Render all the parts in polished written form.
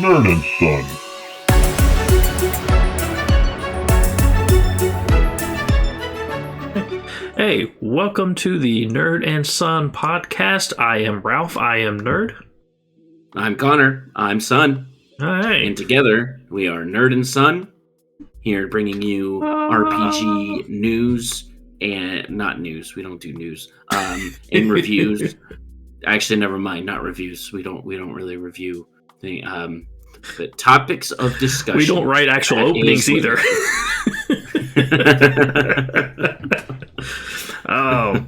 NerdandSon. Hey, welcome to the Nerd and Son podcast. I am Ralph. I am Nerd. I'm Connor. I'm Son. All right. And together, we are Nerd and Son, here bringing you RPG news and not news. We don't do news. And reviews. Actually, never mind. Not reviews. We don't really review but topics of discussion. We don't write actual openings either. Oh,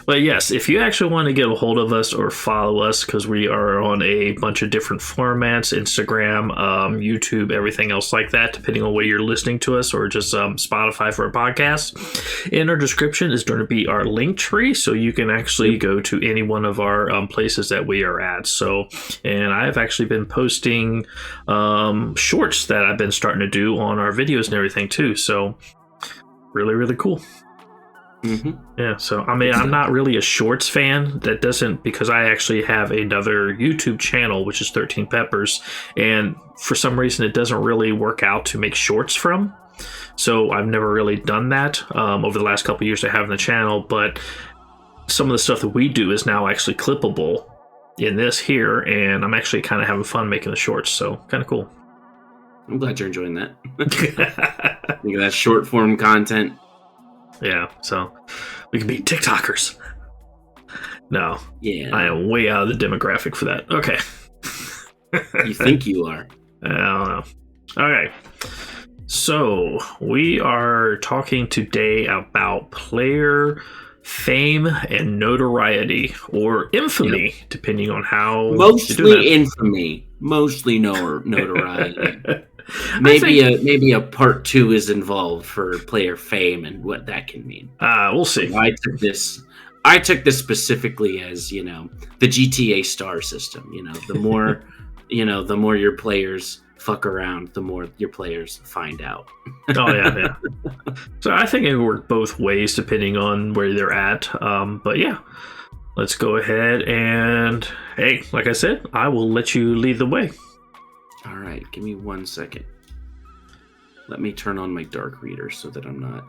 but yes, if you actually want to get a hold of us or follow us, because we are on a bunch of different formats, Instagram, YouTube, everything else like that, depending on where you're listening to us, or just Spotify for a podcast. In our description is going to be our link tree, so you can actually go to any one of our places that we are at. So, and I've actually been posting shorts that I've been starting to do on our videos and everything too. So, really cool. Mm-hmm. Yeah, so I mean, I'm not really a shorts fan. That doesn't, because I actually have another YouTube channel, which is 13 Peppers, and for some reason it doesn't really work out to make shorts from. So I've never really done that over the last couple of years I have on the channel, but some of the stuff that we do is now actually clippable in this here, and I'm actually kind of having fun making the shorts, so kind of cool. I'm glad you're enjoying that. Think of that short form content. Yeah, so we can be TikTokers. No, yeah, I am way out of the demographic for that. Okay. You think you are? I don't know. Okay, so we are talking today about player fame and notoriety, or infamy, depending on how. Mostly infamy, mostly notoriety. Maybe a part 2 is involved for player fame and what that can mean. We'll see. So I took this specifically as, the GTA star system. The more the more your players fuck around, the more your players find out. Oh yeah. So I think it worked both ways depending on where they're at. But yeah, let's go ahead and, hey, like I said, I will let you lead the way. All right, give me 1 second. Let me turn on my dark reader so that I'm not.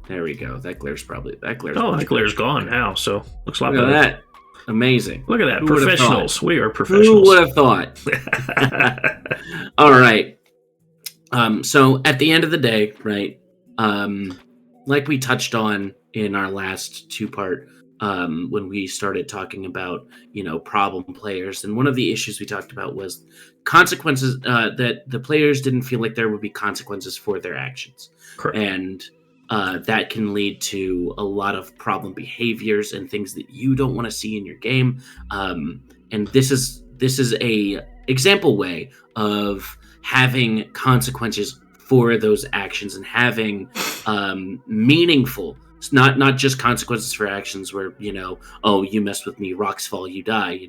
There we go. That glare's Oh, that glare's gone now, so looks a lot better. Look at that. Amazing. Look at that. Professionals. We are professionals. Who would have thought? All right. So at the end of the day, right, like we touched on in our last 2-part, when we started talking about, problem players. And one of the issues we talked about was consequences, that the players didn't feel like there would be consequences for their actions. Correct. And that can lead to a lot of problem behaviors and things that you don't want to see in your game. And this is a example way of having consequences for those actions and having meaningful. It's not just consequences for actions where, oh, you messed with me, rocks fall, you die,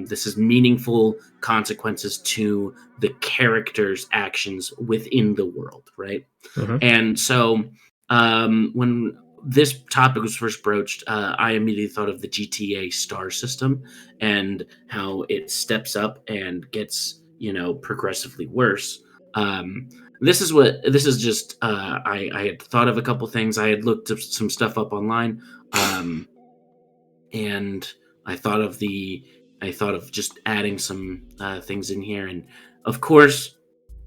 This is meaningful consequences to the character's actions within the world, right? Mm-hmm. And so when this topic was first broached, I immediately thought of the GTA star system and how it steps up and gets, progressively worse. This is just, I had thought of a couple things. I had looked up some stuff up online, and I thought of just adding some things in here. And of course,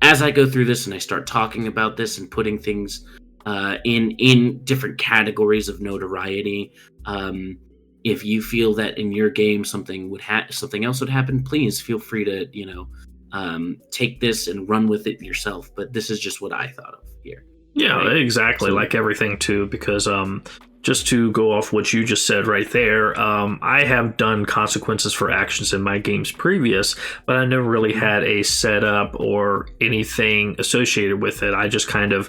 as I go through this and I start talking about this and putting things in different categories of notoriety, if you feel that in your game something else would happen, please feel free to, take this and run with it yourself. But this is just what I thought of here. Yeah, right? exactly. So, like everything too, because just to go off what you just said right there, I have done consequences for actions in my games previous, but I never really had a setup or anything associated with it. I just kind of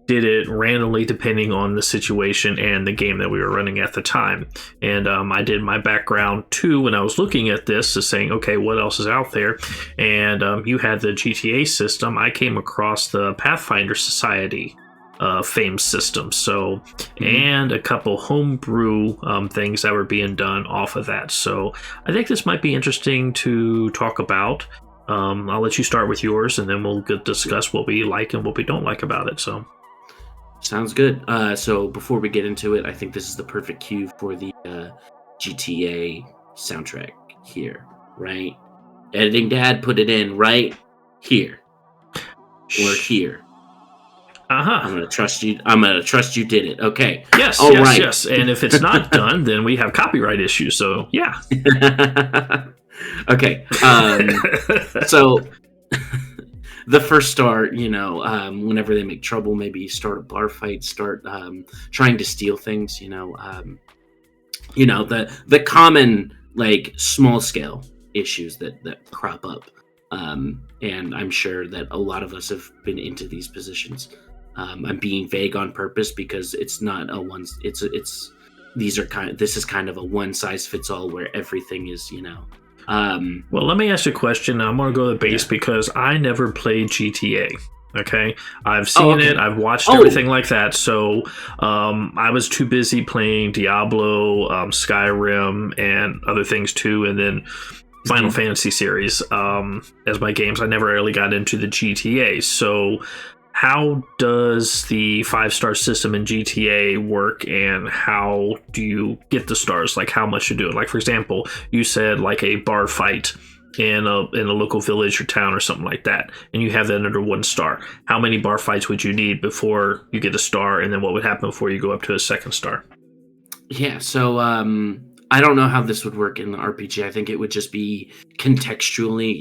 did it randomly depending on the situation and the game that we were running at the time. And I did my background too when I was looking at this, is saying, okay, what else is out there? And you had the GTA system. I came across the Pathfinder Society fame system, so and a couple homebrew things that were being done off of that. So I think this might be interesting to talk about. I'll let you start with yours, and then we'll discuss what we like and what we don't like about it. So, Sounds good. So before we get into it, I think this is the perfect cue for the GTA soundtrack here, right? Editing Dad, put it in right here or here. uh-huh. I'm gonna trust you. I'm gonna trust you did it. Okay. Yes, All yes, right. yes. And if it's not done, then we have copyright issues. So, yeah. Okay. So the first star, whenever they make trouble, maybe start a bar fight, start trying to steal things. The common like small scale issues that crop up. And I'm sure that a lot of us have been into these positions. I'm being vague on purpose because it's not a one. This is kind of a one size fits all where everything is. Well, let me ask you a question. I'm going to go to the base because I never played GTA. Okay, I've seen it. I've watched everything like that. So I was too busy playing Diablo, Skyrim, and other things too, and then Final Fantasy series as my games. I never really got into the GTA. So how does the 5-star system in GTA work, and how do you get the stars? Like how much you do it? Like for example, you said like a bar fight in a local village or town or something like that, and you have that under 1 star. How many bar fights would you need before you get a star, and then what would happen before you go up to a 2nd star? Yeah, so I don't know how this would work in the RPG. I think it would just be contextually,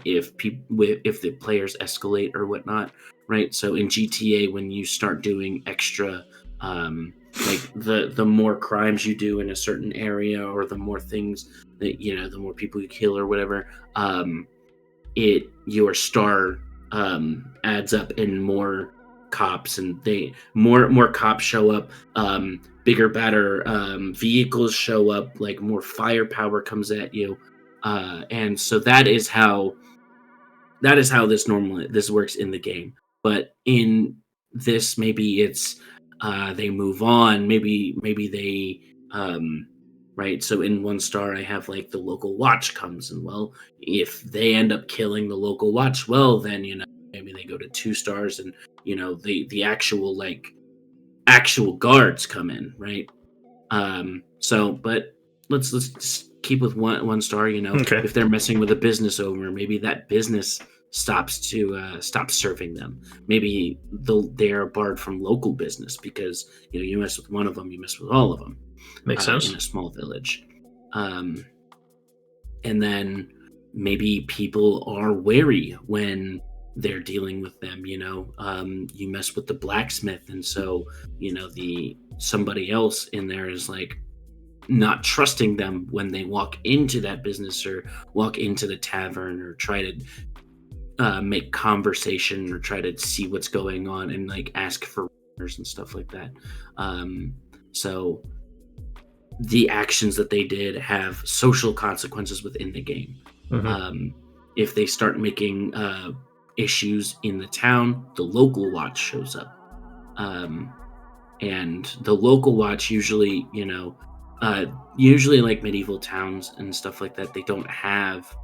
if the players escalate or whatnot, right? So in GTA, when you start doing extra, like the more crimes you do in a certain area, or the more things that the more people you kill or whatever, your star adds up, and more cops and more cops show up, bigger badder vehicles show up, like more firepower comes at you, and so that is how this works in the game. But in this, maybe it's they move on, maybe they right. So in 1 star I have like the local watch comes, and well, if they end up killing the local watch, well then maybe they go to 2 stars, and the actual guards come in, right? But let's just keep with 1 star. Okay. If they're messing with a business owner, maybe that business stops serving them. Maybe they're barred from local business because you mess with one of them, you mess with all of them. Makes sense. In a small village. And then maybe people are wary when they're dealing with them. You mess with the blacksmith, and so somebody else in there is like not trusting them when they walk into that business or walk into the tavern, or try to make conversation, or try to see what's going on, and like ask for orders and stuff like that. So the actions that they did have social consequences within the game. If they start making issues in the town, the local watch shows up, and the local watch usually like medieval towns and stuff like that, they don't have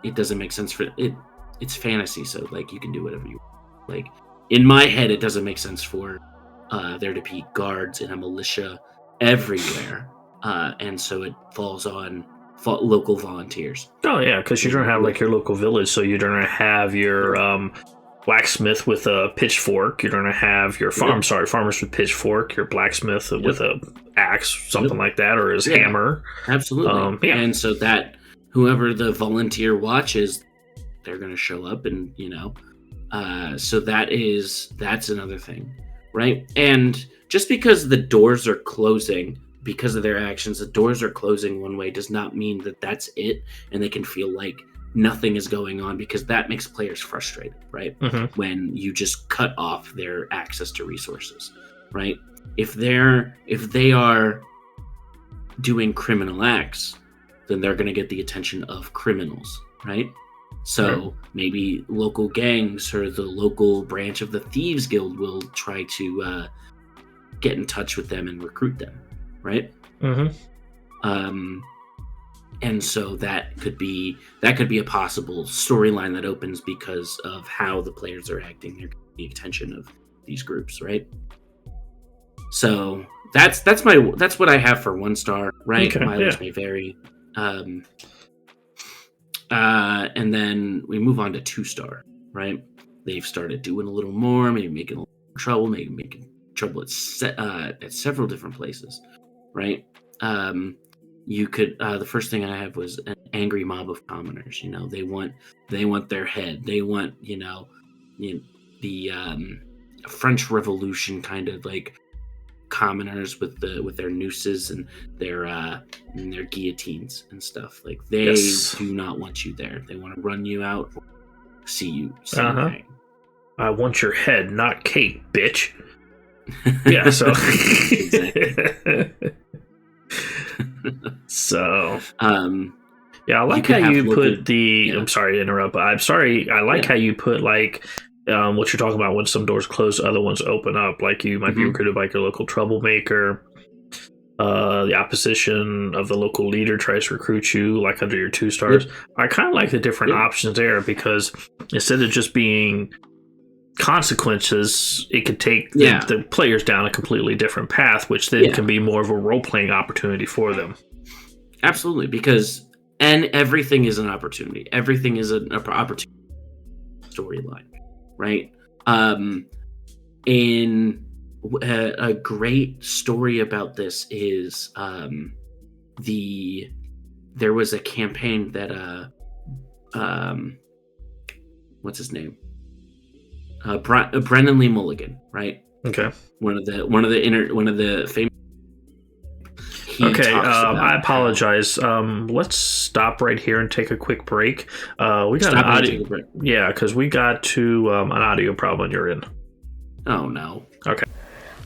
it doesn't make sense for it. It's fantasy, so like you can do whatever you want. Like in my head, it doesn't make sense for there to be guards and a militia everywhere, and so it falls on local volunteers. Oh yeah, because you don't have like your local village, so you don't have your blacksmith with a pitchfork. You don't have your farmers with pitchfork. Your blacksmith with a axe, something like that, or his hammer. Absolutely. And so that whoever the volunteer watch is, they're going to show up, and so that's another thing, right? And just because the doors are closing because of their actions, the doors are closing one way does not mean that that's it, and they can feel like nothing is going on, because that makes players frustrated, right? When you just cut off their access to resources, right? If they are doing criminal acts, then they're going to get the attention of criminals, right? So maybe local gangs or the local branch of the Thieves Guild will try to get in touch with them and recruit them, right? and so that could be a possible storyline that opens because of how the players are acting. They're getting the attention of these groups, right? So that's what I have for 1 star, right? Okay, Mileage may vary. And then we move on to 2 star, right? They've started doing a little more, maybe making a little more trouble, maybe making trouble at several different places, right? You could the first thing I have was an angry mob of commoners. You know, they want their head. They want the French Revolution kind of like commoners with their nooses and their guillotines and stuff. Like they do not want you there. They want to run you out, or see you hang. I want your head, not cake, bitch. Yeah, so so yeah, I like how you put the I'm sorry to interrupt, but I'm sorry, I like how you put like what you're talking about when some doors close, other ones open up. Like you might be recruited by your local troublemaker. The opposition of the local leader tries to recruit you, like under your 2 stars. I kind of like the different options there, because instead of just being consequences, it could take the players down a completely different path, which then can be more of a role-playing opportunity for them. Absolutely, because everything is an opportunity. Everything is an opportunity storyline, right? In a great story about this is there was a campaign that what's his name? Brennan Lee Mulligan, right? Okay. One of the famous. Okay, I apologize. Let's stop right here and take a quick break. We got an audio. Yeah, because we got to an audio problem on your end. Oh no. Okay.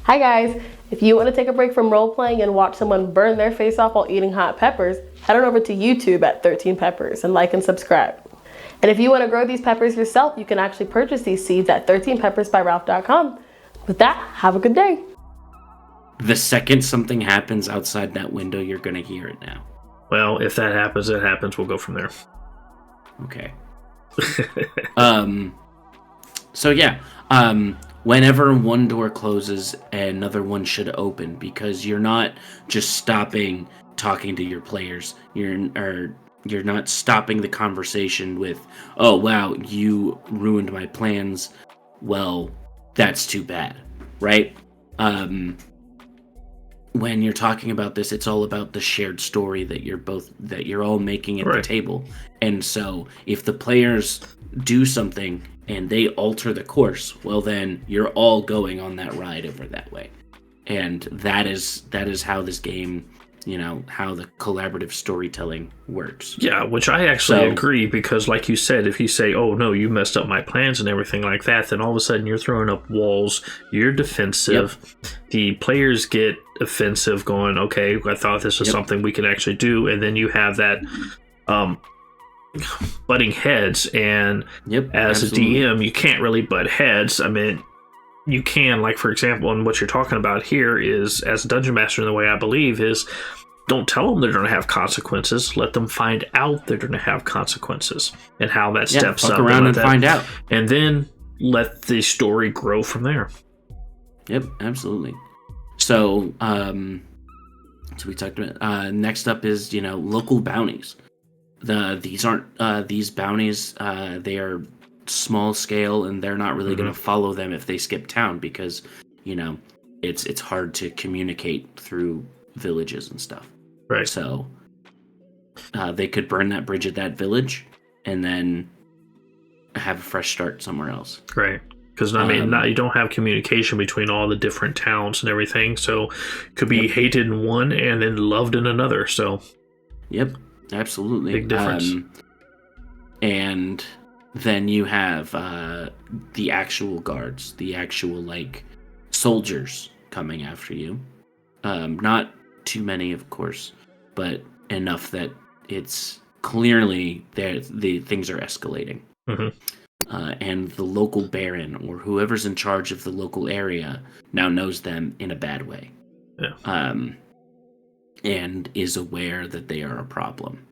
Hi guys. If you want to take a break from role playing and watch someone burn their face off while eating hot peppers, head on over to YouTube at 13 Peppers and like and subscribe. And if you want to grow these peppers yourself, you can actually purchase these seeds at 13peppersbyralph.com. With that, have a good day. The second something happens outside that window, you're going to hear it now. Well, if that happens, it happens. We'll go from there. Okay. So yeah, whenever one door closes, another one should open, because you're not just stopping talking to your players. You're not stopping the conversation with, "Oh wow, you ruined my plans. Well, that's too bad," right? When you're talking about this, it's all about the shared story that you're all making at the table. And so if the players do something and they alter the course, well then you're all going on that ride over that way. And that is how this game, how the collaborative storytelling works. Yeah, which I actually agree, because like you said, if you say, "Oh no, you messed up my plans" and everything like that, then all of a sudden you're throwing up walls, you're defensive. The players get offensive, going, "Okay, I thought this was something we could actually do," and then you have that butting heads, and as a DM, you can't really butt heads. I mean, you can, like, for example, and what you're talking about here is, as a dungeon master, in the way I believe is, don't tell them they're going to have consequences. Let them find out they're going to have consequences, and how that steps up. Around and find out, and then let the story grow from there. Yep, absolutely. So, so we talked about. Next up is local bounties. These bounties. They are small scale, and they're not really going to follow them if they skip town, because it's hard to communicate through villages and stuff, right? So they could burn that bridge at that village and then have a fresh start somewhere else, right? Because you don't have communication between all the different towns and everything, so it could be hated in one and then loved in another. So absolutely, big difference. And then you have the actual guards, the actual soldiers coming after you. Not too many, of course, but enough that it's clearly the things are escalating. And the local baron, or whoever's in charge of the local area, now knows them in a bad way. And is aware that they are a problem.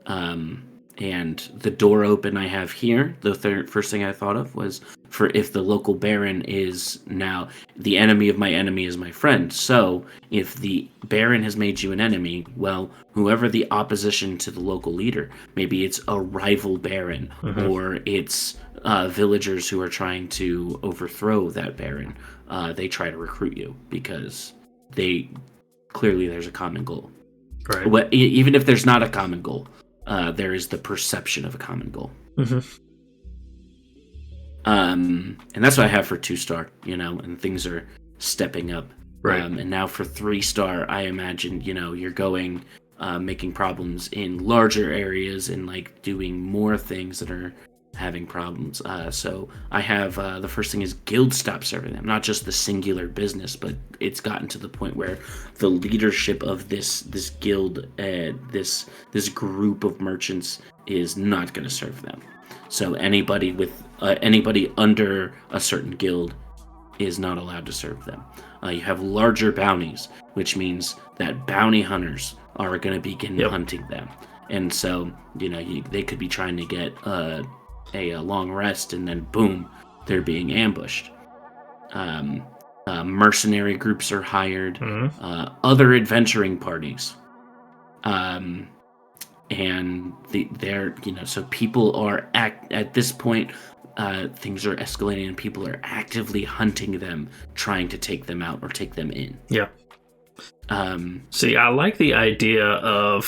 And the door open I have here, the first thing I thought of was for if the local baron is now the enemy of my enemy is my friend. So if the baron has made you an enemy, well, whoever the opposition to the local leader, maybe it's a rival baron or it's villagers who are trying to overthrow that baron. They try to recruit you because there's a common goal. Right. Even if there's not a common goal, there is the perception of a common goal. And that's what I have for 2-star, and things are stepping up. Right. And now for 3-star, I imagine, you're going, making problems in larger areas and like doing more things that are having problems. So I have the first thing is guild stop serving them, not just the singular business, but it's gotten to the point where the leadership of this guild, this group of merchants is not going to serve them. So anybody under a certain guild is not allowed to serve them. You have larger bounties, which means that bounty hunters are going to begin hunting them, and so they could be trying to get a long rest, and then boom, they're being ambushed. Mercenary groups are hired, other adventuring parties, and they're so people are at this point. Things are escalating, and people are actively hunting them, trying to take them out or take them in. Yeah. See, I like the idea of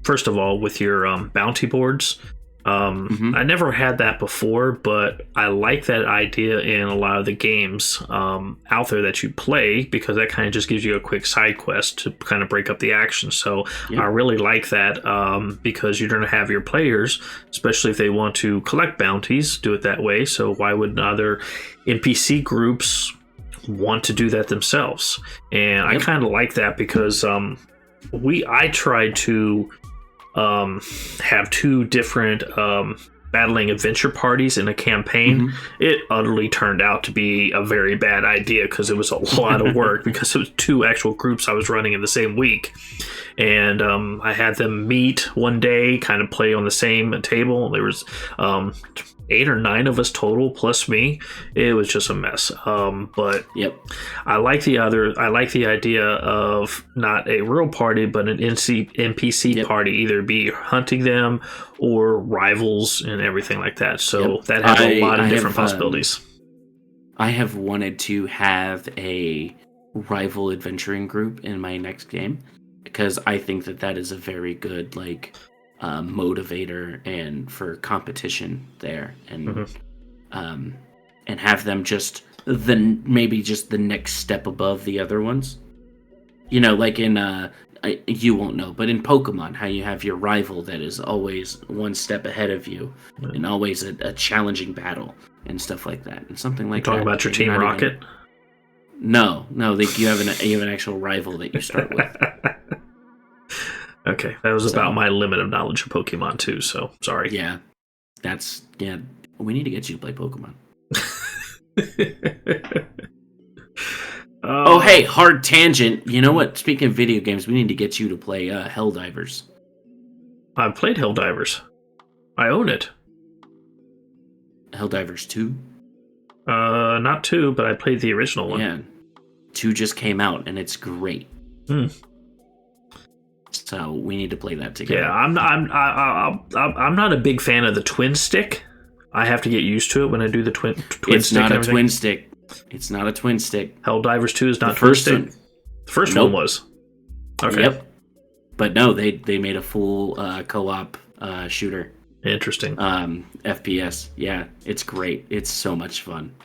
first of all with your bounty boards. I never had that before, but I like that idea in a lot of the games out there that you play, because that kind of just gives you a quick side quest to kind of break up the action. So I really like that because you're going to have your players, especially if they want to collect bounties, do it that way. So why would other NPC groups want to do that themselves? And I kind of like that because I tried to have 2 different battling adventure parties in a campaign. It utterly turned out to be a very bad idea because it was a lot of work because it was 2 actual groups I was running in the same week. And I had them meet one day, kind of play on the same table. There was 8 or 9 of us total plus me. It was just a mess. But I like the idea of not a real party, but an NPC party, either be hunting them or rivals and everything like that. So that has a lot of different possibilities. I have wanted to have a rival adventuring group in my next game because I think that is a very good motivator and for competition there, and have them just maybe just the next step above the other ones. Like in you won't know, but in Pokemon, how you have your rival that is always one step ahead of you and always a challenging battle and stuff like that, and something like that. Talking about your Team Rocket? No, you have an actual rival that you start with. Okay, that was about my limit of knowledge of Pokemon too, so sorry. Yeah, we need to get you to play Pokemon. Oh, hey, hard tangent. You know what? Speaking of video games, we need to get you to play Helldivers. I've played Helldivers. I own it. Helldivers 2? Not 2, but I played the original one. Yeah, 2 just came out, and it's great. So we need to play that together. Yeah, I'm not a big fan of the twin stick. I have to get used to it when I do the twin stick. It's not a twin stick. It's not a twin stick. Helldivers 2 is not twin stick. The first one was. Okay. Yep. But no, they made a full co-op shooter. Interesting. FPS. Yeah, it's great. It's so much fun.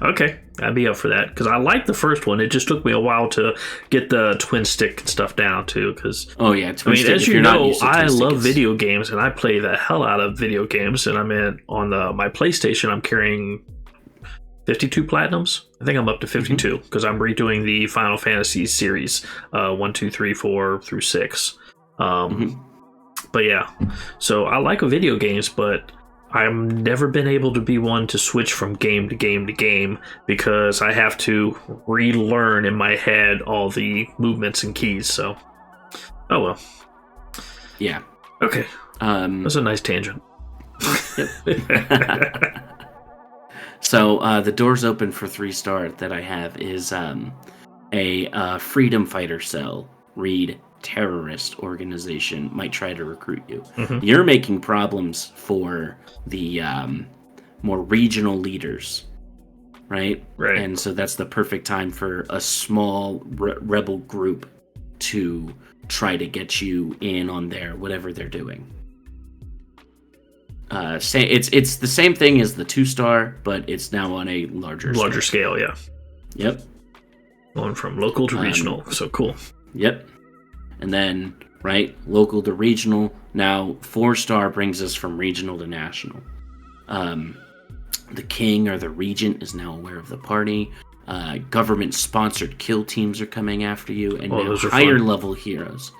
Okay, I'd be up for that because I like the first one. It just took me a while to get the twin stick stuff down too. Because twin stick, as you know, I love video games and I play the hell out of video games. And on my PlayStation, I'm carrying 52 platinums. I think I'm up to 52 because I'm redoing the Final Fantasy series 1, 2, 3, 4 through 6. But yeah, so I like video games, but I've never been able to be one to switch from game to game to game because I have to relearn in my head all the movements and keys. So, oh well. Yeah. Okay. That's a nice tangent. So the doors open for 3-star that I have is a freedom fighter cell. Read terrorist organization might try to recruit you. Mm-hmm. You're making problems for the more regional leaders, right? Right. And so that's the perfect time for a small rebel group to try to get you in on their whatever they're doing. It's the same thing as the 2-star, but it's now on a larger scale. Yeah. Yep. Going from local to regional. So cool. Yep. And then local to regional. Now 4-star brings us from regional to national. The king or the regent is now aware of the party. Government-sponsored kill teams are coming after you, and now higher level heroes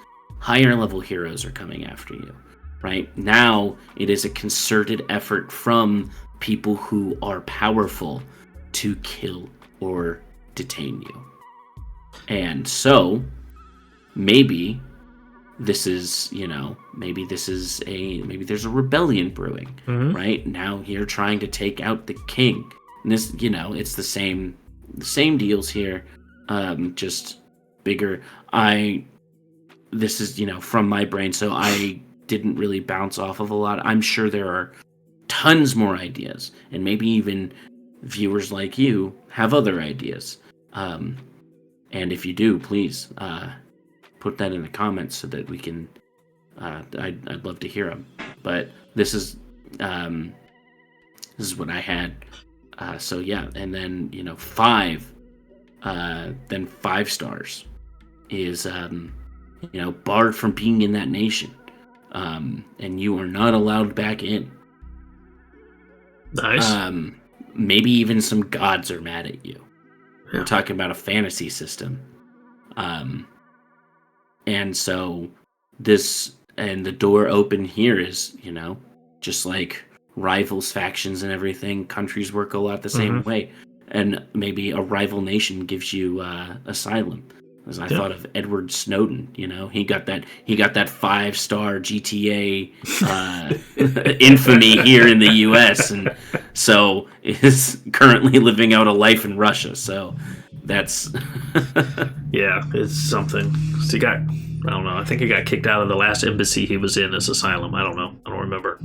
are coming after you. Right now, it is a concerted effort from people who are powerful to kill or detain you. And so, maybe there's a rebellion brewing. Mm-hmm. Right now, you're trying to take out the king. And this, it's the same deals here, just bigger. This is from my brain, so I didn't really bounce off of a lot. I'm sure there are tons more ideas, and maybe even viewers like you have other ideas. And if you do, please put that in the comments so that we can. I'd love to hear them. But this is what I had. So yeah, and then 5, then 5 stars is barred from being in that nation. And you are not allowed back in. Nice. Maybe even some gods are mad at you. Yeah. We're talking about a fantasy system. And so the door open here is, just like rivals, factions, and everything. Countries work a lot the same way. And maybe a rival nation gives you asylum. As I thought of Edward Snowden, he got that 5-star GTA infamy here in the U.S. and so is currently living out a life in Russia. So that's yeah, it's something. So I don't know. I think he got kicked out of the last embassy he was in as asylum. I don't know. I don't remember.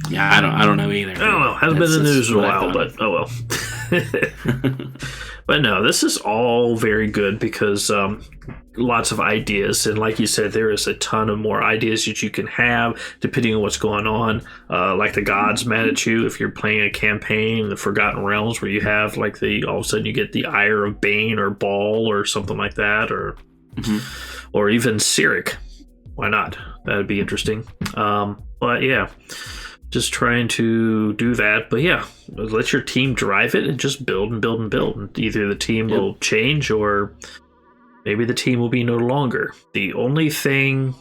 Yeah, I don't know either. I don't know. Hasn't been in the news in a while, but oh well. But no, this is all very good because lots of ideas. And like you said, there is a ton of more ideas that you can have depending on what's going on. Like the gods mad at you if you're playing a campaign, the Forgotten Realms, where you have like all of a sudden you get the Ire of Bane or Baal or something like that, or even Cyric. Why not? That'd be interesting. But yeah. Just trying to do that. But yeah, let your team drive it and just build and build and build. And either the team will change or maybe the team will be no longer. The only thing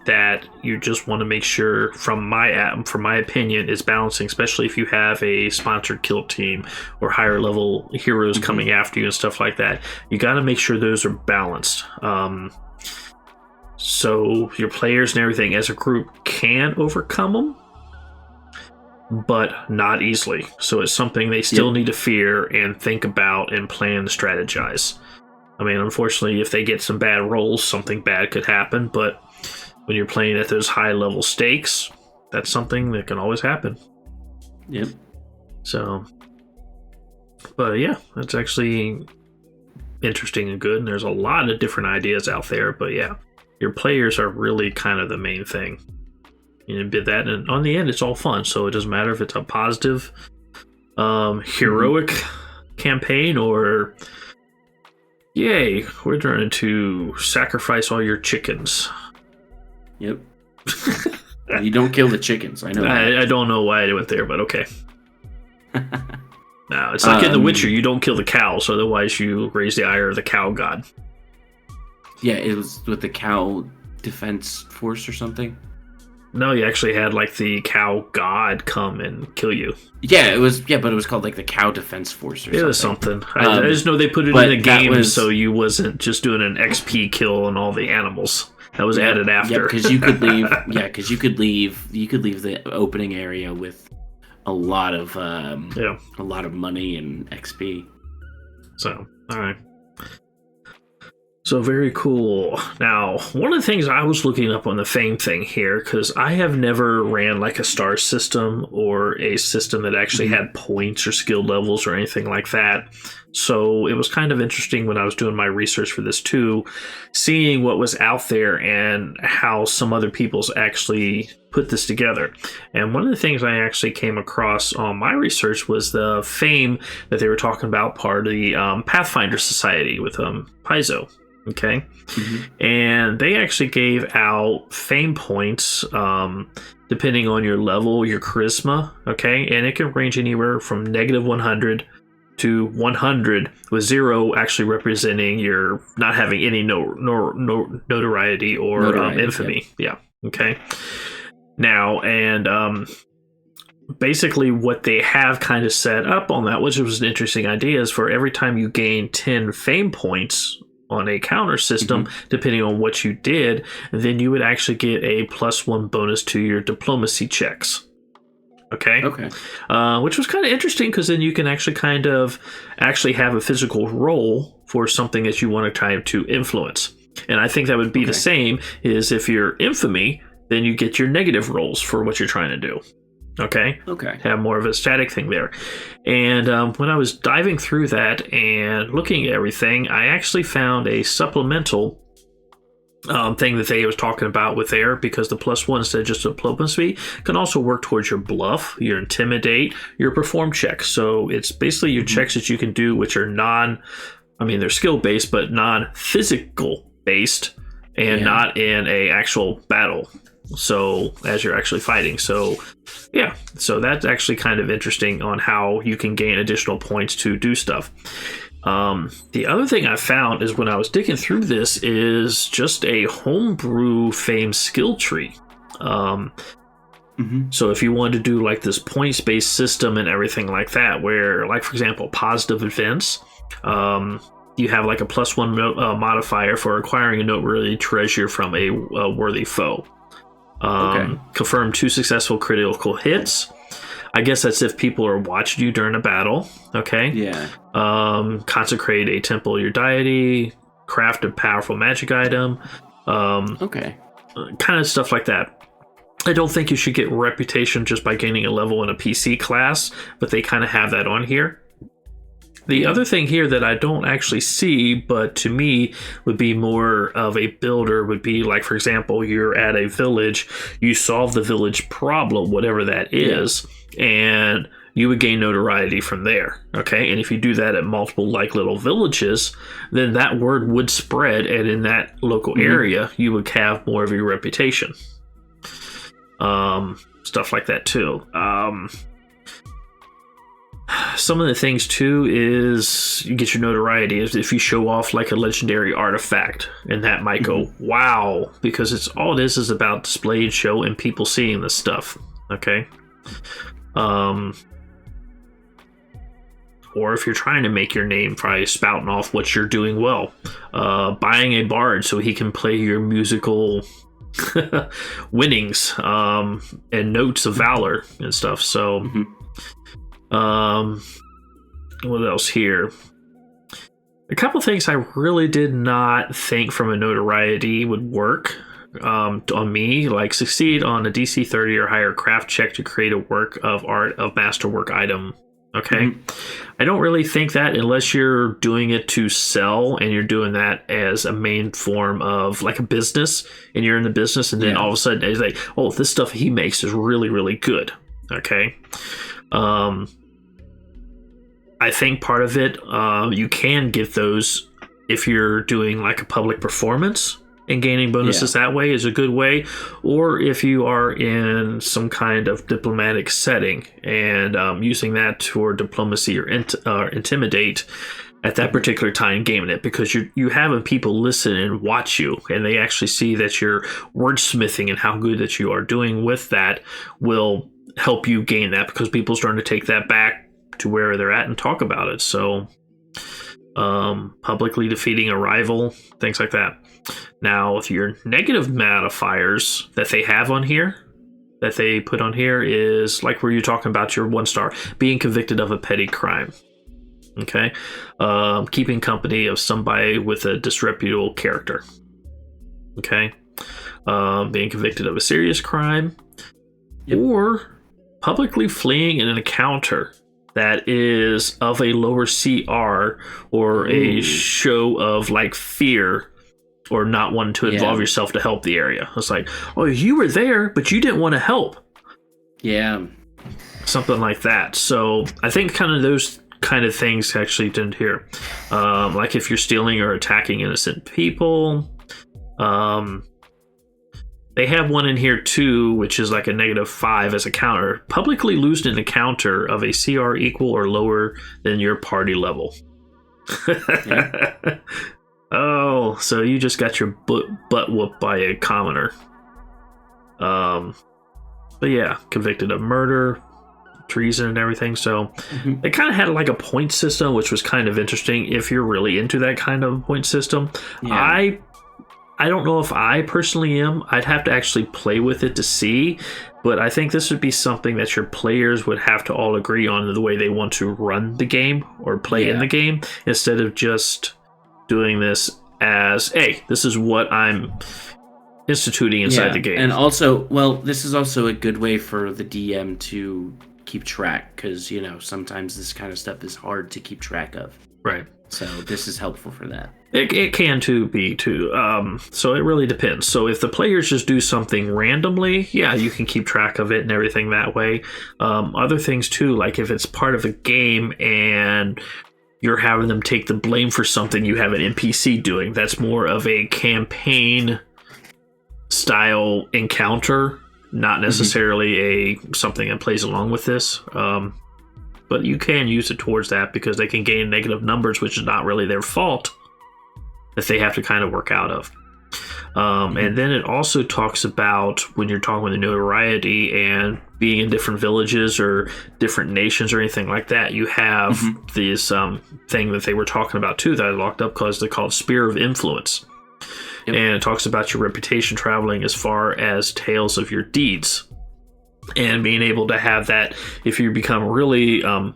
that you just want to make sure, from my opinion, is balancing, especially if you have a sponsored kill team or higher level heroes coming after you and stuff like that. You got to make sure those are balanced. So your players and everything as a group can overcome them, but not easily. So it's something they still need to fear and think about and plan and strategize. I mean, unfortunately, if they get some bad rolls, something bad could happen, but when you're playing at those high level stakes, that's something that can always happen. Yep. So, but yeah, that's actually interesting and good, and there's a lot of different ideas out there, but yeah, your players are really kind of the main thing. You did that, and on the end, it's all fun. So it doesn't matter if it's a positive, heroic campaign or, yay, we're trying to sacrifice all your chickens. Yep. You don't kill the chickens. I know. I don't know why I went there, but okay. No, it's like in The Witcher. You don't kill the cows, otherwise you raise the ire of the cow god. Yeah, it was with the cow defense force or something. No, you actually had like the cow god come and kill you. Yeah, it was. Yeah, but it was called like the cow defense force or something. It was something. I just know they put it in the game so you wasn't just doing an XP kill on all the animals. that was added after. Because you could leave. Yeah, because you could leave the opening area with a lot of money and XP. So, all right. So very cool. Now, one of the things I was looking up on the Fame thing here, because I have never ran like a star system or a system that actually had points or skill levels or anything like that. So it was kind of interesting when I was doing my research for this too, seeing what was out there and how some other people's actually put this together. And one of the things I actually came across on my research was the Fame that they were talking about, part of the Pathfinder Society with Paizo. Okay. And they actually gave out Fame points depending on your level, your charisma. Okay. And it can range anywhere from -100 to 100, with 0 actually representing your not having any notoriety or infamy. Yeah. Okay. Now, and basically what they have kind of set up on that, which was an interesting idea, is for every time you gain 10 Fame points on a counter system, depending on what you did, then you would actually get a +1 bonus to your diplomacy checks. Okay. Which was kind of interesting, because then you can actually have a physical role for something that you want to try to influence. And I think that would be the same is if you're infamy, then you get your negative rolls for what you're trying to do. Okay. Have more of a static thing there. And when I was diving through that and looking at everything, I actually found a supplemental thing that they was talking about with there, because the +1 instead of just diplomacy can also work towards your bluff, your intimidate, your perform checks. So it's basically your checks that you can do, which are they're skill based, but non-physical based, and not in a actual battle. So as you're actually fighting. So that's actually kind of interesting on how you can gain additional points to do stuff. The other thing I found is when I was digging through this is just a homebrew Fame skill tree. So if you wanted to do like this points-based system and everything like that, where like, for example, positive events, you have like a +1 modifier for acquiring a noteworthy treasure from a worthy foe. Confirm 2 successful critical hits. I guess that's if people are watching you during a battle. Okay. Yeah. Consecrate a temple of your deity. Craft a powerful magic item. Kind of stuff like that. I don't think you should get reputation just by gaining a level in a PC class, but they kind of have that on here. The other thing here that I don't actually see, but to me would be more of a builder, would be like, for example, you're at a village, you solve the village problem, whatever that is, and you would gain notoriety from there. Okay. And if you do that at multiple like little villages, then that word would spread, and in that local area, you would have more of your reputation. Stuff like that too. Some of the things too is you get your notoriety is if you show off like a legendary artifact, and that might go wow, because it's all this is about display and show and people seeing this stuff. Okay. Or if you're trying to make your name by spouting off what you're doing well, buying a bard so he can play your musical winnings and notes of valor and stuff. So what else here? A couple things I really did not think from a notoriety would work on me, like succeed on a DC 30 or higher craft check to create a work of art of masterwork item. Okay. I don't really think that unless you're doing it to sell and you're doing that as a main form of like a business, and you're in the business, and then all of a sudden it's like, oh, this stuff he makes is really, really good. Okay. I think part of it, you can get those if you're doing like a public performance, and gaining bonuses that way is a good way. Or if you are in some kind of diplomatic setting and using that for diplomacy or intimidate at that particular time, gaming it, because you having people listen and watch you, and they actually see that you're wordsmithing and how good that you are doing with that will help you gain that, because people's starting to take that back to where they're at and talk about it. So publicly defeating a rival, things like that. Now, if your negative modifiers that they have on here, that they put on here, is like where you're talking about your 1-star, being convicted of a petty crime. Okay. Keeping company of somebody with a disreputable character. Okay. Being convicted of a serious crime. Yep. Or publicly fleeing in an encounter that is of a lower CR or a show of like fear or not wanting to involve yourself to help the area. It's like, oh, you were there, but you didn't want to help. Yeah. Something like that. So I think kind of those kind of things actually didn't hear. Like if you're stealing or attacking innocent people. They have one in here too, which is like a -5 as a counter. Publicly lose an encounter of a CR equal or lower than your party level. Oh, so you just got your butt whooped by a commoner. But yeah, convicted of murder, treason, and everything. So they kind of had like a point system, which was kind of interesting if you're really into that kind of point system. Yeah. I don't know if I personally am. I'd have to actually play with it to see, but I think this would be something that your players would have to all agree on the way they want to run the game or play in the game, instead of just doing this as, hey, this is what I'm instituting inside the game. And also, well, this is also a good way for the DM to keep track, because, you know, sometimes this kind of stuff is hard to keep track of. Right. So this is helpful for that. It can be too. So it really depends. So if the players just do something randomly, yeah, you can keep track of it and everything that way. Other things too, like if it's part of a game and you're having them take the blame for something you have an NPC doing, that's more of a campaign style encounter, not necessarily something that plays along with this. But you can use it towards that because they can gain negative numbers, which is not really their fault, that they have to kind of work out of. And then it also talks about when you're talking with the notoriety and being in different villages or different nations or anything like that, you have this thing that they were talking about too that I locked up because they call it Spear of Influence. Yep. And it talks about your reputation traveling as far as tales of your deeds. And being able to have that, if you become really have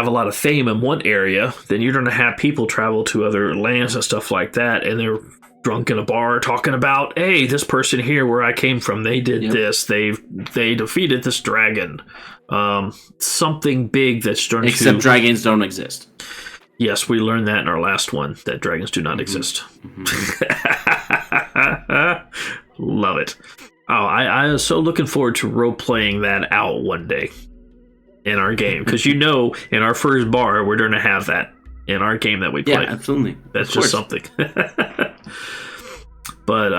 a lot of fame in one area, then you're going to have people travel to other lands and stuff like that, and they're drunk in a bar talking about, hey, this person here where I came from, they did this, they defeated this dragon, something big that's starting Except dragons don't exist. Yes, we learned that in our last one, that dragons do not exist. Love it. Oh, I was so looking forward to role-playing that out one day in our game. Because, you know, in our first bar, we're going to have that in our game that we play. Yeah, absolutely. That's just something. But,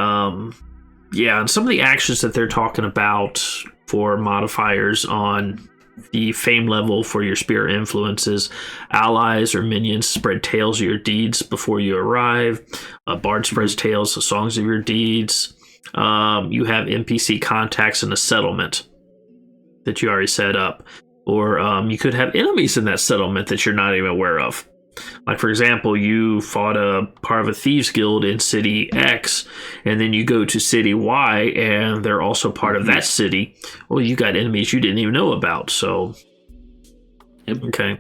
yeah, and some of the actions that they're talking about for modifiers on the fame level for your Spear Influences, allies or minions spread tales of your deeds before you arrive. A bard spreads tales of songs of your deeds. You have NPC contacts in a settlement that you already set up, or you could have enemies in that settlement that you're not even aware of. Like, for example, you fought a part of a thieves guild in city X, and then you go to city Y, and they're also part of that city. Well, you got enemies you didn't even know about, so... Okay.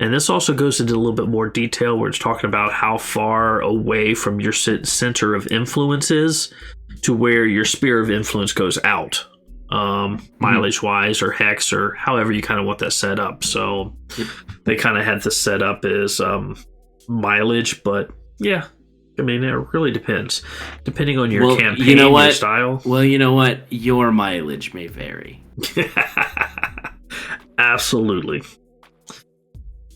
And this also goes into a little bit more detail where it's talking about how far away from your center of influence is to where your Spear of Influence goes out, mileage wise or hex or however you kind of want that set up. So they kind of had this set up as mileage, but yeah, I mean, it really depends depending on your campaign, you know what? your style. Well, you know what? Your mileage may vary. Absolutely.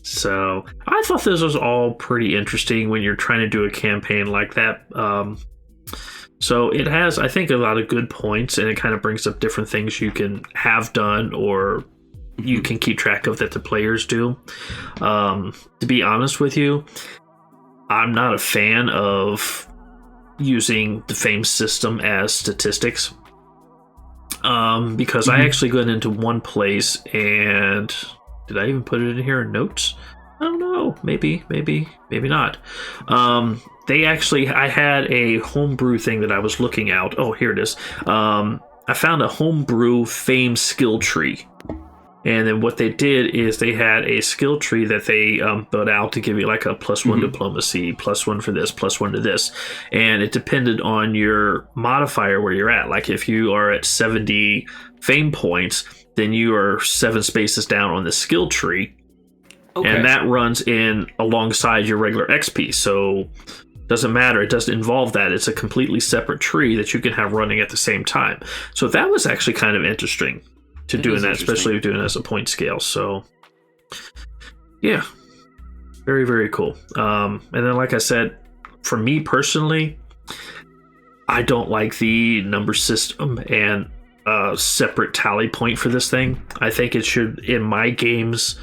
So I thought this was all pretty interesting when you're trying to do a campaign like that. So it has, I think, a lot of good points, and it kind of brings up different things you can have done or you can keep track of that the players do. To be honest with you, I'm not a fan of using the fame system as statistics. Because I actually went into one place and... Did I even put it in here in notes? don't know. Maybe not. I had a homebrew thing that I was looking out. Oh, here it is. I found a homebrew fame skill tree. And then what they did is they had a skill tree that they built out to give you like a +1 diplomacy, +1 for this, +1 to this. And it depended on your modifier where you're at. Like if you are at 70 fame points, then you are 7 spaces down on the skill tree. Okay. And that runs in alongside your regular XP. So doesn't matter. It doesn't involve that. It's a completely separate tree that you can have running at the same time. So that was actually kind of interesting. To doing that, especially doing it as a point scale. So, yeah, very, very cool. And then, like I said, for me personally, I don't like the number system and separate tally point for this thing. I think it should, in my games,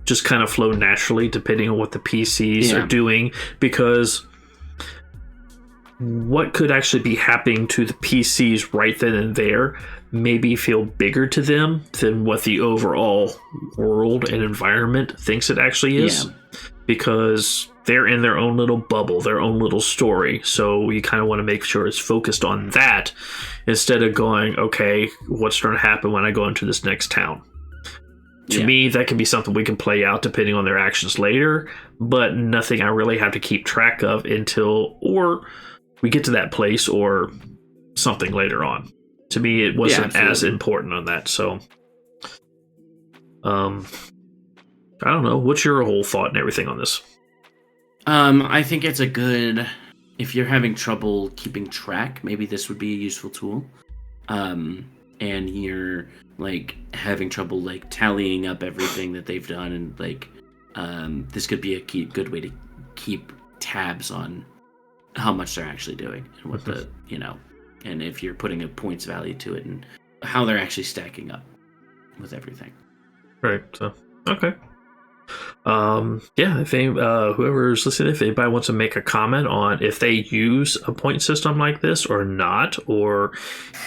just kind of flow naturally depending on what the PCs are doing, because what could actually be happening to the PCs right then and there maybe feel bigger to them than what the overall world and environment thinks it actually is, because they're in their own little bubble, their own little story. So you kind of want to make sure it's focused on that instead of going, okay, what's going to happen when I go into this next town? To me, that can be something we can play out depending on their actions later, but nothing I really have to keep track of until or we get to that place or something later on. To me, it wasn't as important on that. So, I don't know. What's your whole thought and everything on this? I think it's a good, if you're having trouble keeping track, maybe this would be a useful tool. And you're like having trouble like tallying up everything that they've done, and like this could be a good way to keep tabs on how much they're actually doing and what the and if you're putting a points value to it and how they're actually stacking up with everything. Right. So okay. If whoever's listening, if anybody wants to make a comment on if they use a point system like this or not, or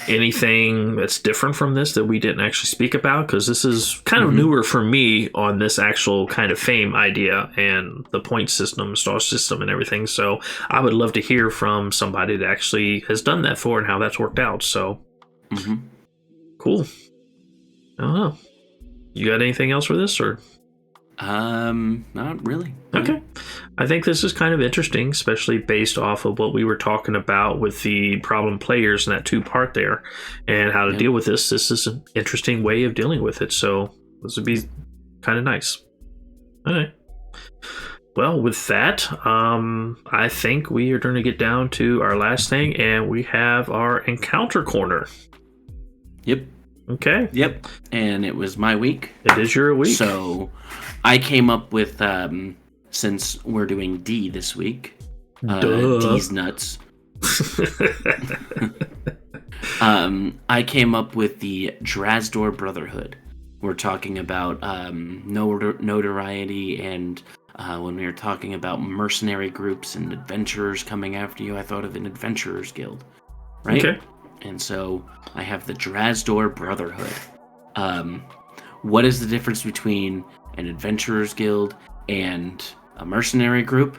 anything that's different from this that we didn't actually speak about, because this is kind of newer for me on this actual kind of fame idea and the point system, star system and everything. So I would love to hear from somebody that actually has done that for and how that's worked out. So cool. I don't know. You got anything else for this or? Not really. Okay. I think this is kind of interesting, especially based off of what we were talking about with the problem players and that 2-part there and how to deal with this. This is an interesting way of dealing with it. So this would be kind of nice. All right. Well, with that, I think we are going to get down to our last thing, and we have our encounter corner. Yep. Okay. Yep. And it was my week. It is your week. So I came up with, since we're doing D this week, D's nuts. I came up with the Drazdor Brotherhood. We're talking about notoriety, and when we were talking about mercenary groups and adventurers coming after you, I thought of an adventurers guild, right? Okay. And so I have the Drazdor Brotherhood. What is the difference between an adventurers guild and a mercenary group?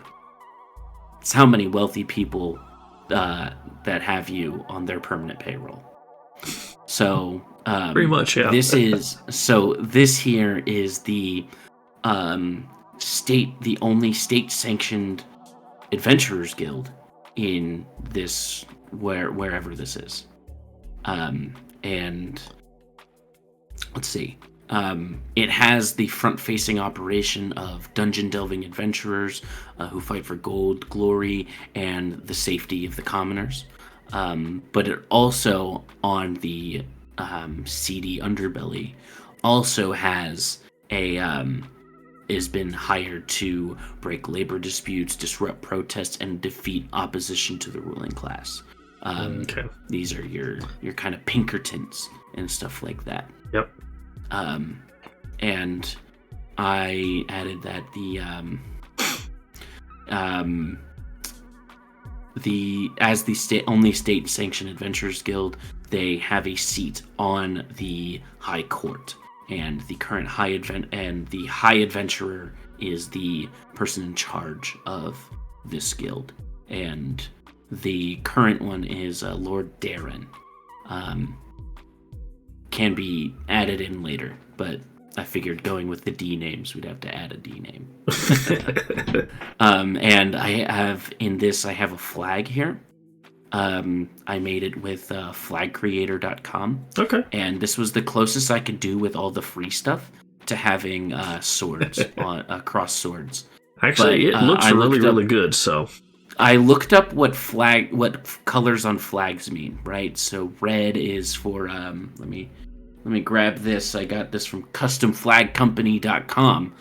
It's how many wealthy people that have you on their permanent payroll. So pretty much, yeah. This here is the the only state-sanctioned adventurers guild in this wherever this is. And let's see. It has the front-facing operation of dungeon-delving adventurers who fight for gold, glory, and the safety of the commoners. But it also, on the seedy underbelly, also has has been hired to break labor disputes, disrupt protests, and defeat opposition to the ruling class. These are your kind of Pinkertons and stuff like that. Yep. And I added that as the only state-sanctioned adventurers guild, they have a seat on the High Court, and the current high adventurer is the person in charge of this guild, and the current one is Lord Darren. Can be added in later, but I figured going with the D names, we'd have to add a D name. And I have a flag here. I made it with flagcreator.com. Okay. And this was the closest I could do with all the free stuff to having swords, cross swords. Actually, it looks really good, so. I looked up what colors on flags mean, right? So red is for let me grab this. I got this from customflagcompany.com.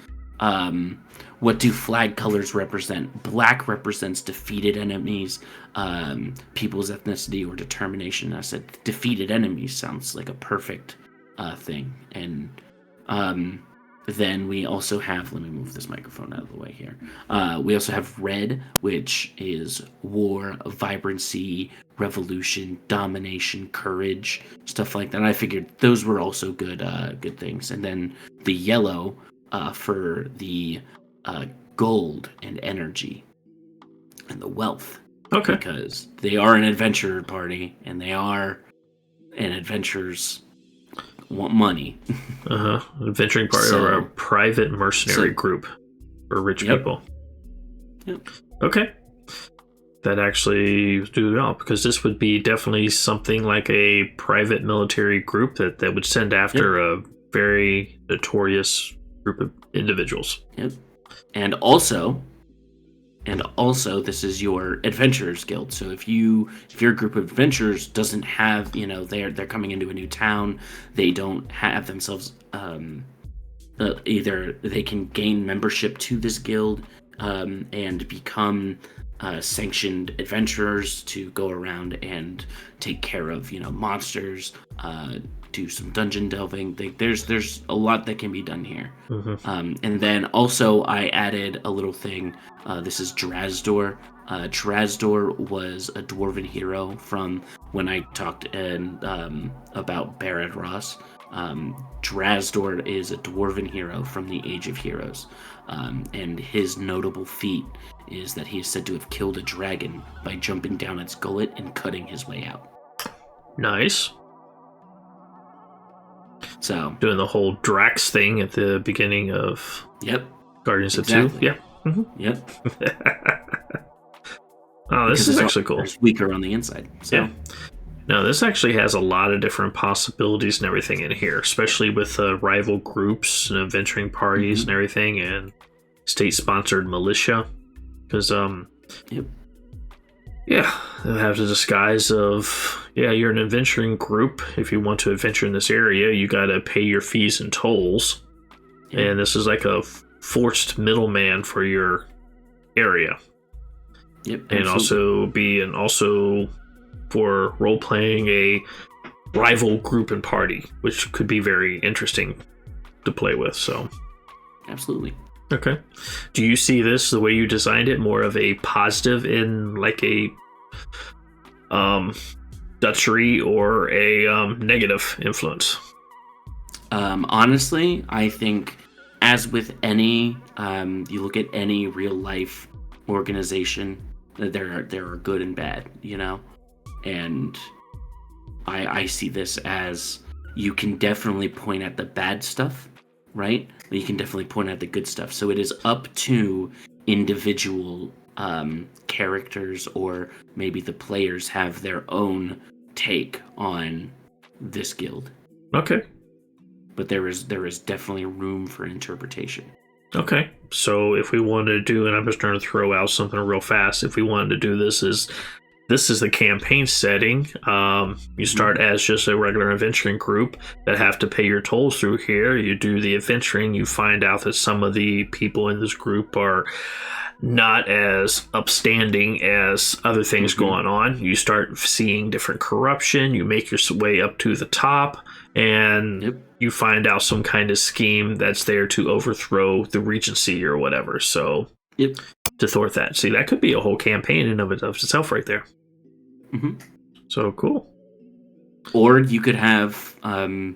What do flag colors represent? Black represents defeated enemies, people's ethnicity or determination. I said defeated enemies sounds like a perfect thing. And then we also have, let me move this microphone out of the way here. We also have red, which is war, vibrancy, revolution, domination, courage, stuff like that. And I figured those were also good things. And then the yellow for the gold and energy and the wealth. Okay. Because they are an adventure party, and adventurers want money. Adventuring party or a private mercenary group for rich people. Yep. Okay. That actually do well, because this would be definitely something like a private military group that would send after a very notorious group of individuals. Yep. And also this is your adventurers guild. So if your group of adventurers doesn't have, they're coming into a new town, they don't have themselves either they can gain membership to this guild and become sanctioned adventurers to go around and take care of monsters, do some dungeon delving. There's a lot that can be done here. And then also I added a little thing. This is Drazdor. Drazdor was a dwarven hero from when I talked about Barad Ross. Drazdor is a dwarven hero from the Age of Heroes. And his notable feat is that he is said to have killed a dragon by jumping down its gullet and cutting his way out. Nice. So doing the whole Drax thing at the beginning of Guardians of 2. Yeah. Yep. Oh, this is actually cool. It's weaker on the inside. So. Yeah. No, this actually has a lot of different possibilities and everything in here, especially with rival groups and adventuring parties and everything, and state-sponsored militia. Because, they have the disguise of, you're an adventuring group. If you want to adventure in this area, you got to pay your fees and tolls. Yep. And this is like a forced middleman for your area. Yep. And also for role-playing a rival group and party, which could be very interesting to play with. So, absolutely. Okay. Do you see this, the way you designed it, more of a positive in like a Dutchery or a negative influence? Honestly, I think as with any, you look at any real life organization, there are good and bad, and I see this as you can definitely point at the bad stuff, right? But you can definitely point at the good stuff. So it is up to individual characters, or maybe the players have their own take on this guild. Okay. But there is definitely room for interpretation. Okay. So if we wanted to do, and I'm just trying to throw out something real fast, if we wanted to do this is the campaign setting. You start as just a regular adventuring group that have to pay your tolls through here. You do the adventuring. You find out that some of the people in this group are not as upstanding as other things going on. You start seeing different corruption. You make your way up to the top, and you find out some kind of scheme that's there to overthrow the regency or whatever. So to thwart that. See, that could be a whole campaign in of itself right there. So cool. Or you could have a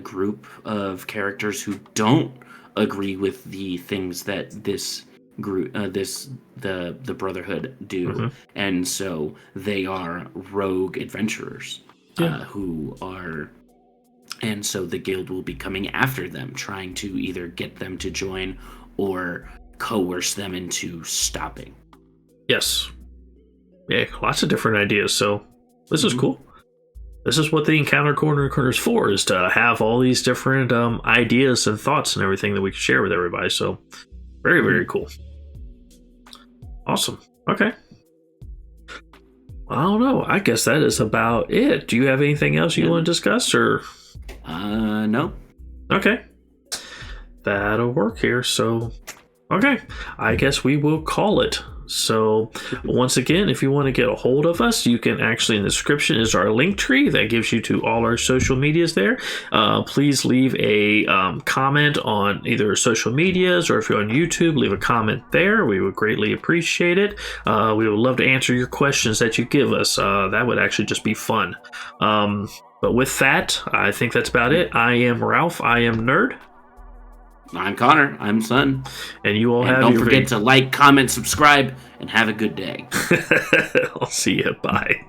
group of characters who don't agree with the things that this group, the Brotherhood do, and so they are rogue adventurers who are. And so the guild will be coming after them, trying to either get them to join or coerce them into stopping. Yes. Yeah, lots of different ideas. So this is cool. This is what the Encounter Corner is for, is to have all these different ideas and thoughts and everything that we can share with everybody. So very, very cool. Awesome. Okay. I don't know. I guess that is about it. Do you have anything else you want to discuss, or? No. Okay. That'll work here. So, okay. I guess we will call it. So, once again, if you want to get a hold of us, you can actually, in the description is our link tree that gives you to all our social medias there. Please leave a comment on either social medias, or if you're on YouTube, leave a comment there. We would greatly appreciate it. We would love to answer your questions that you give us. That would actually just be fun. But with that, I think that's about it. I am Ralph. I am Nerd. I'm Connor. I'm Son. And you all have don't forget to like, comment, subscribe, and have a good day. I'll see you. Bye.